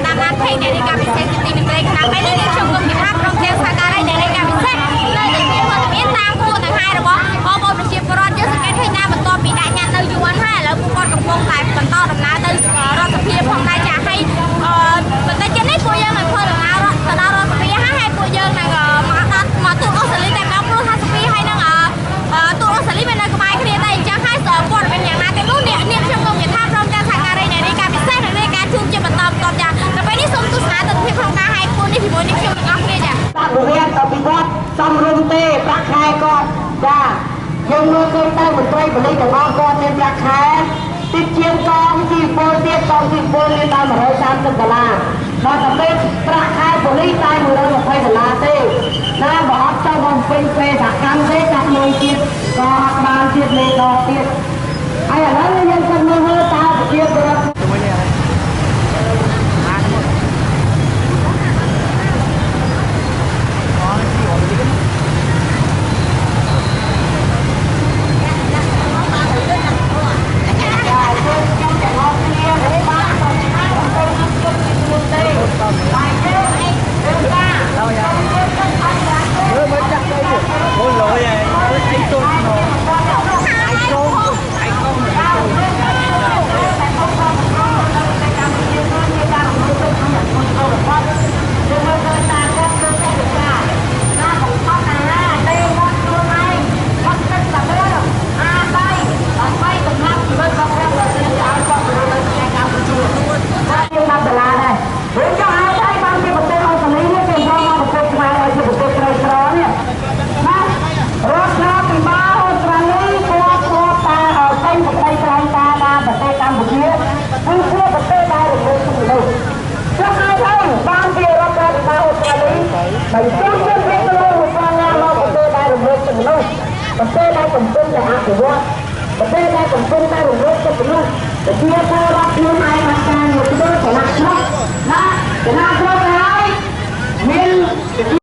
តាមណាភ័យនៃការពិសេសទីនឹងត្រីខ្នាតហើយនេះខ្ញុំគំនិតថាក្រុមទាំងសហការនៃការពិសេសនៅតែមានវត្តមានតាមគួរទាំងហើយរបស់បងប្អូនប្រជាពលរដ្ឋយើងសង្កេតឃើញថាបន្ទាប់ពីដាក់ញត្តិនៅយូរហើយឥឡូវពួកគាត់កំពុងតែបន្តដំណើរទៅរដ្ឋសភាផងដែរចាហើយបន្តិចទៀតនេះពួកយើងនឹងធ្វើដំណើរទៅដល់រដ្ឋសភាហើយពួកយើងនឹងមកទូតអូស្ត្រាលីតែម្ដងព្រោះថាសភាហើយនឹងទូតអូស្ត្រាលីមាននៅក្បែរគ្នាដែរអញ្ចឹងហើយព័ត៌មានយ៉ាងណាទៅនោះនេះខ្ញុំក៏មានថាក្រុមទាំងសហការនៃការពិសេសនិងនៃការជួបជាបន្តបន្ទាប់ចាដល់ពេលនេះសូមទស្សនាទស្សនវិជ្ជាក្នុងការឲ្យពួកនេះជាមួយនឹងខ្ញុំទាំងអស់គ្នាចាដាក់វិញ្ញាណទៅពីគាត់សំរុំទេប្រាក់ខែគាត់ចាយើងមើលឃើញតែមន្ត្រីប៉ូលីសទាំងអស់គាត់មានប្រាក់ខែតិចជាងកងទីពលទៀតកងទីពលមានដល់$130ដល់តែពេលប្រាក់ខែប៉ូលីសតែ$120ទេណាបើអត់ចង់បំពេញពេលសហកម្មទេចាប់មួយទៀតក៏អត់បានទៀតលេខដល់ទៀតហើយឥឡូវយើងគិតមើលតើប្រជាពលរដ្ឋbởi vì trong cái việc đó một con nó có thể đại đồng lực từng lâu có thể đại tổng quân là ác của vua có thể đại tổng quân đại đồng lực từng lâu để chia ra ra thêm hai mặt càng một cái đôi phải nặng lắm đó cái nào